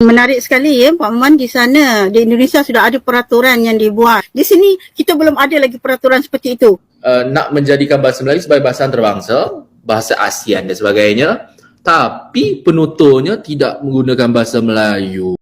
Menarik sekali ya Pak Maman, di sana di Indonesia sudah ada peraturan yang dibuat. Di sini kita belum ada lagi peraturan seperti itu. Nak menjadikan bahasa Melayu sebagai bahasa antarabangsa, bahasa ASEAN dan sebagainya, tapi penuturnya tidak menggunakan bahasa Melayu.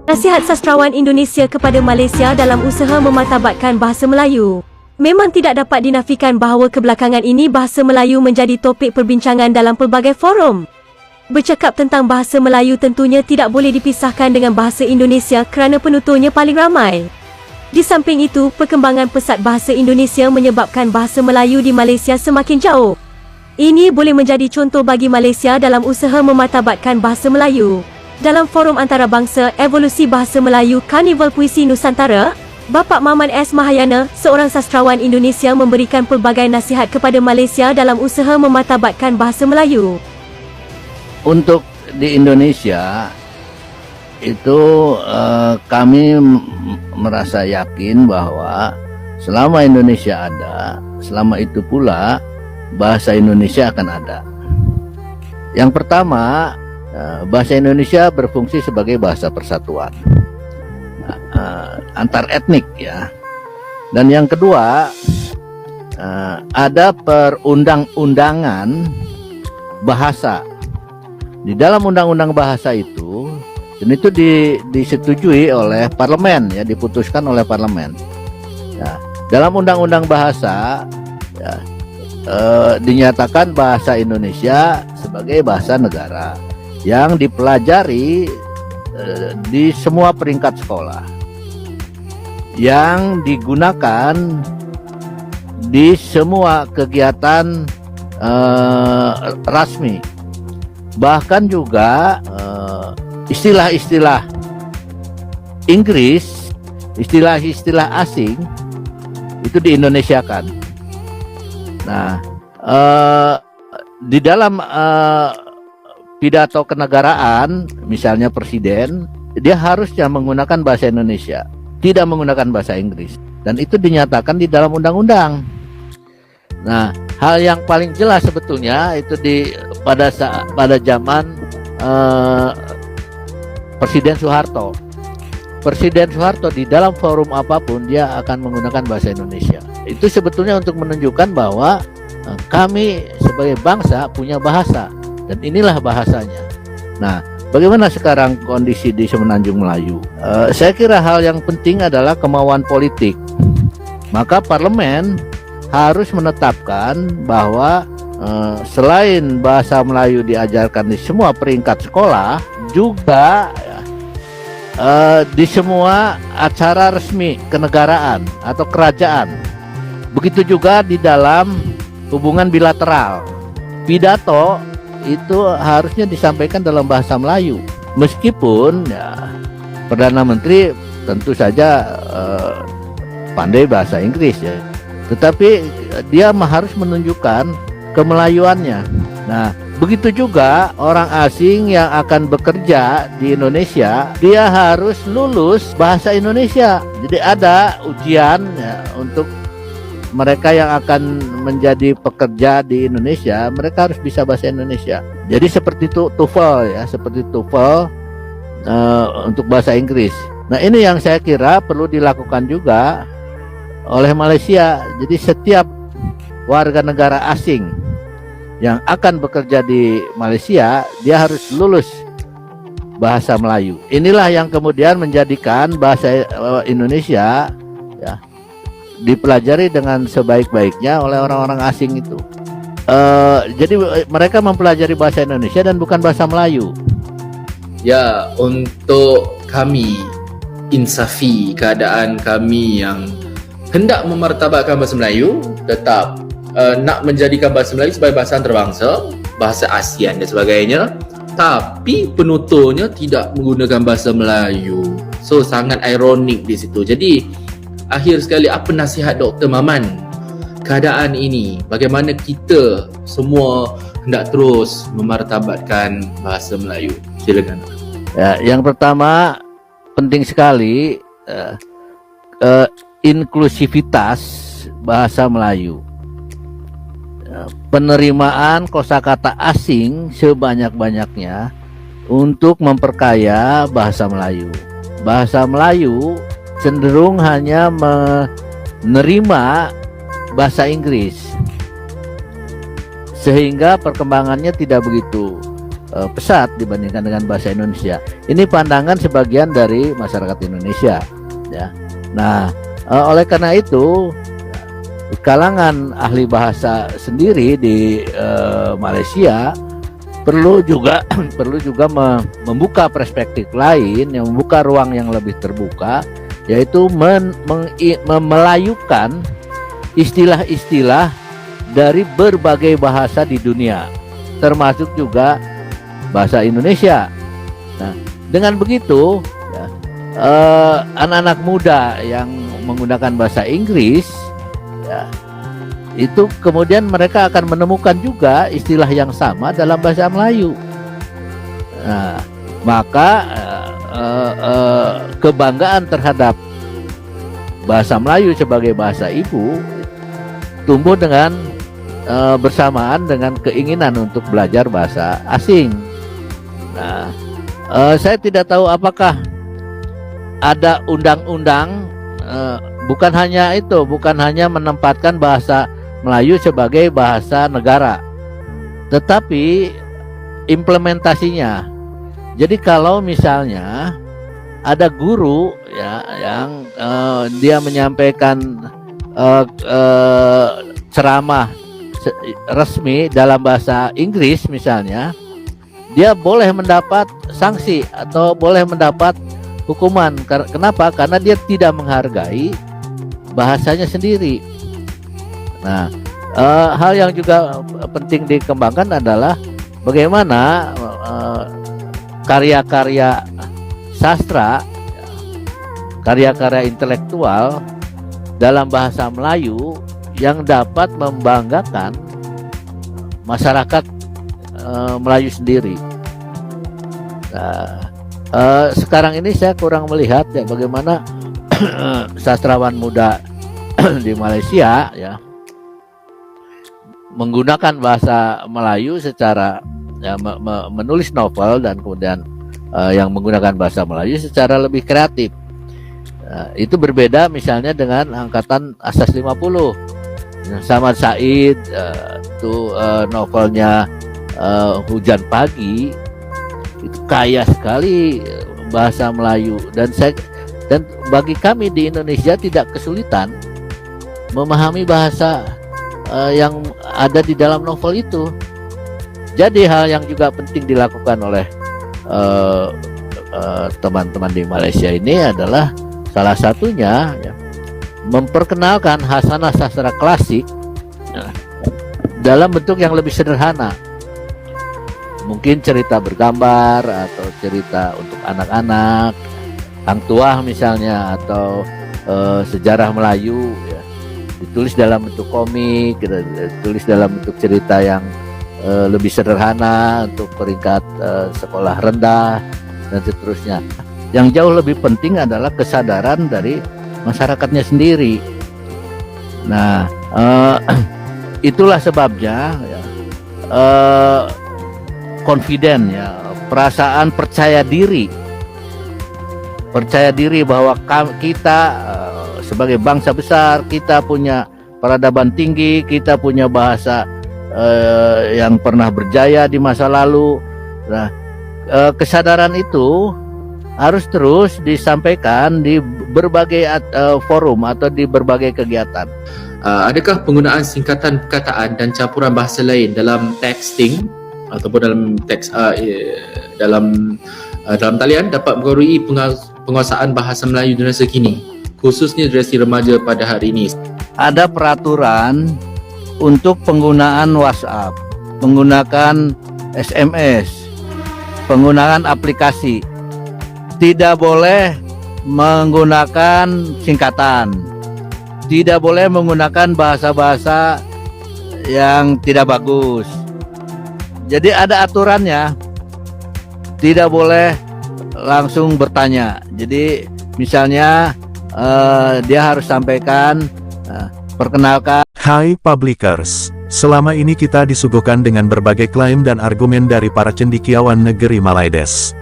Nasihat sastrawan Indonesia kepada Malaysia dalam usaha memartabatkan bahasa Melayu. Memang tidak dapat dinafikan bahawa kebelakangan ini bahasa Melayu menjadi topik perbincangan dalam pelbagai forum. Bercakap tentang bahasa Melayu tentunya tidak boleh dipisahkan dengan bahasa Indonesia kerana penuturnya paling ramai. Di samping itu, perkembangan pesat bahasa Indonesia menyebabkan bahasa Melayu di Malaysia semakin jauh. Ini boleh menjadi contoh bagi Malaysia dalam usaha memartabatkan bahasa Melayu. Dalam forum antarabangsa Evolusi Bahasa Melayu Karnival Puisi Nusantara, Bapak Maman S. Mahayana, seorang sastrawan Indonesia, memberikan pelbagai nasihat kepada Malaysia dalam usaha memartabatkan bahasa Melayu. Untuk di Indonesia itu kami merasa yakin bahwa selama Indonesia ada, selama itu pula bahasa Indonesia akan ada. Yang pertama, bahasa Indonesia berfungsi sebagai bahasa persatuan antar etnik ya. Dan yang kedua, ada perundang-undangan bahasa. Di dalam undang-undang bahasa itu, dan itu disetujui oleh parlemen ya, diputuskan oleh parlemen. Ya, dalam undang-undang bahasa ya, dinyatakan bahasa Indonesia sebagai bahasa negara yang dipelajari di semua peringkat sekolah, yang digunakan di semua kegiatan rasmi, bahkan juga istilah-istilah Inggris, istilah-istilah asing itu di-Indonesiakan. Nah, di dalam pidato kenegaraan, misalnya presiden, dia harusnya menggunakan bahasa Indonesia, tidak menggunakan bahasa Inggris, dan itu dinyatakan di dalam undang-undang. Nah, hal yang paling jelas sebetulnya itu pada zaman Presiden Soeharto. Presiden Soeharto di dalam forum apapun dia akan menggunakan bahasa Indonesia. Itu sebetulnya untuk menunjukkan bahwa kami sebagai bangsa punya bahasa. Dan inilah bahasanya. Nah, bagaimana sekarang kondisi di Semenanjung Melayu? Saya kira hal yang penting adalah kemauan politik. Maka parlemen harus menetapkan bahwa selain bahasa Melayu diajarkan di semua peringkat sekolah, juga di semua acara resmi kenegaraan atau kerajaan. Begitu juga di dalam hubungan bilateral. Pidato itu harusnya disampaikan dalam bahasa Melayu, meskipun ya, Perdana Menteri tentu saja pandai bahasa Inggris ya, tetapi dia harus menunjukkan kemelayuannya. Nah, begitu juga orang asing yang akan bekerja di Indonesia, dia harus lulus bahasa Indonesia. Jadi ada ujian ya, untuk mereka yang akan menjadi pekerja di Indonesia, mereka harus bisa bahasa Indonesia. Jadi seperti itu TOEFL ya, seperti TOEFL untuk bahasa Inggris. Nah, ini yang saya kira perlu dilakukan juga oleh Malaysia. Jadi setiap warga negara asing yang akan bekerja di Malaysia, dia harus lulus bahasa Melayu. Inilah yang kemudian menjadikan bahasa Indonesia ya dipelajari dengan sebaik-baiknya oleh orang-orang asing itu. Jadi mereka mempelajari bahasa Indonesia dan bukan bahasa Melayu. Ya, untuk kami insafi keadaan kami yang hendak memartabatkan bahasa Melayu, tetap nak menjadikan bahasa Melayu sebagai bahasa antarabangsa, bahasa ASEAN dan sebagainya, tapi penuturnya tidak menggunakan bahasa Melayu. So sangat ironik di situ. Jadi akhir sekali, apa nasihat Dr. Maman keadaan ini? Bagaimana kita semua hendak terus memartabatkan bahasa Melayu? Silakan. Ya, yang pertama penting sekali inklusivitas bahasa Melayu. Penerimaan kosakata asing sebanyak-banyaknya untuk memperkaya bahasa Melayu. Bahasa Melayu cenderung hanya menerima bahasa Inggris, sehingga perkembangannya tidak begitu pesat dibandingkan dengan bahasa Indonesia. Ini pandangan sebagian dari masyarakat Indonesia, ya. Nah, oleh karena itu, kalangan ahli bahasa sendiri di Malaysia perlu juga membuka perspektif lain, yang membuka ruang yang lebih terbuka, yaitu memelayukan istilah-istilah dari berbagai bahasa di dunia, termasuk juga bahasa Indonesia. Nah, dengan begitu, ya, anak-anak muda yang menggunakan bahasa Inggris, ya, itu kemudian mereka akan menemukan juga istilah yang sama dalam bahasa Melayu. Nah, maka kebanggaan terhadap bahasa Melayu sebagai bahasa ibu tumbuh dengan bersamaan dengan keinginan untuk belajar bahasa asing. Nah, saya tidak tahu apakah ada undang-undang, bukan hanya menempatkan bahasa Melayu sebagai bahasa negara, tetapi implementasinya. Jadi kalau misalnya ada guru, ya, yang dia menyampaikan ceramah resmi dalam bahasa Inggris misalnya, dia boleh mendapat sanksi atau boleh mendapat hukuman. Kenapa? Karena dia tidak menghargai bahasanya sendiri. Nah, hal yang juga penting dikembangkan adalah bagaimana karya-karya sastra, karya-karya intelektual dalam bahasa Melayu yang dapat membanggakan masyarakat Melayu sendiri. Nah, sekarang ini saya kurang melihat, ya, bagaimana sastrawan muda di Malaysia, ya, menggunakan bahasa Melayu secara, ya, menulis novel dan kemudian yang menggunakan bahasa Melayu secara lebih kreatif. Itu berbeda misalnya dengan angkatan Asas 50. Samad Said, itu novelnya Hujan Pagi, itu kaya sekali bahasa Melayu, dan bagi kami di Indonesia tidak kesulitan memahami bahasa yang ada di dalam novel itu. Jadi hal yang juga penting dilakukan oleh teman-teman di Malaysia ini adalah salah satunya, ya, memperkenalkan hasanah sastra klasik, ya, dalam bentuk yang lebih sederhana. Mungkin cerita bergambar atau cerita untuk anak-anak, Hang Tuah misalnya, atau sejarah Melayu, ya, ditulis dalam bentuk komik, ditulis dalam bentuk cerita yang lebih sederhana untuk peringkat sekolah rendah dan seterusnya. Yang jauh lebih penting adalah kesadaran dari masyarakatnya sendiri. Nah, itulah sebabnya, ya, confident, ya, perasaan percaya diri bahwa kita sebagai bangsa besar, kita punya peradaban tinggi, kita punya bahasa yang pernah berjaya di masa lalu. Nah, kesadaran itu harus terus disampaikan di berbagai forum atau di berbagai kegiatan. Adakah penggunaan singkatan perkataan dan campuran bahasa lain dalam texting ataupun dalam teks dalam talian dapat mengaruhi penguasaan bahasa Melayu di masa kini, khususnya generasi remaja pada hari ini? Ada peraturan untuk penggunaan WhatsApp, penggunaan SMS, penggunaan aplikasi. Tidak boleh menggunakan singkatan, tidak boleh menggunakan bahasa-bahasa yang tidak bagus. Jadi ada aturannya, tidak boleh langsung bertanya. Jadi misalnya dia harus sampaikan, perkenalkan. Hai Publikers, selama ini kita disuguhkan dengan berbagai klaim dan argumen dari para cendekiawan negeri Malaides.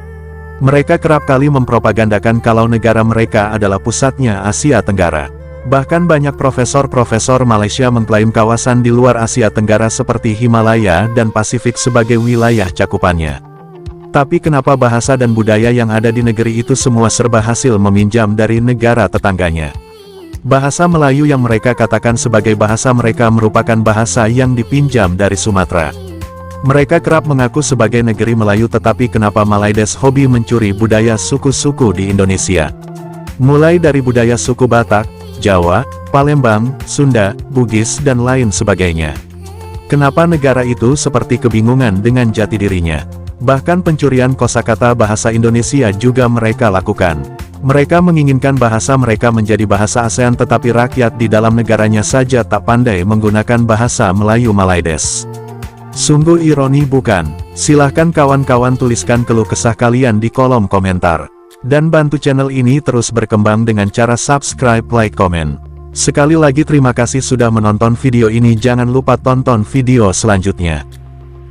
Mereka kerap kali mempropagandakan kalau negara mereka adalah pusatnya Asia Tenggara. Bahkan banyak profesor-profesor Malaysia mengklaim kawasan di luar Asia Tenggara seperti Himalaya dan Pasifik sebagai wilayah cakupannya. Tapi kenapa bahasa dan budaya yang ada di negeri itu semua serba hasil meminjam dari negara tetangganya? Bahasa Melayu yang mereka katakan sebagai bahasa mereka merupakan bahasa yang dipinjam dari Sumatera. Mereka kerap mengaku sebagai negeri Melayu, tetapi kenapa Malaides hobi mencuri budaya suku-suku di Indonesia? Mulai dari budaya suku Batak, Jawa, Palembang, Sunda, Bugis dan lain sebagainya. Kenapa negara itu seperti kebingungan dengan jati dirinya? Bahkan pencurian kosakata bahasa Indonesia juga mereka lakukan. Mereka menginginkan bahasa mereka menjadi bahasa ASEAN, tetapi rakyat di dalam negaranya saja tak pandai menggunakan bahasa Melayu Malaides. Sungguh ironi bukan? Silahkan kawan-kawan tuliskan keluh kesah kalian di kolom komentar. Dan bantu channel ini terus berkembang dengan cara subscribe, like, komen. Sekali lagi terima kasih sudah menonton video ini, jangan lupa tonton video selanjutnya.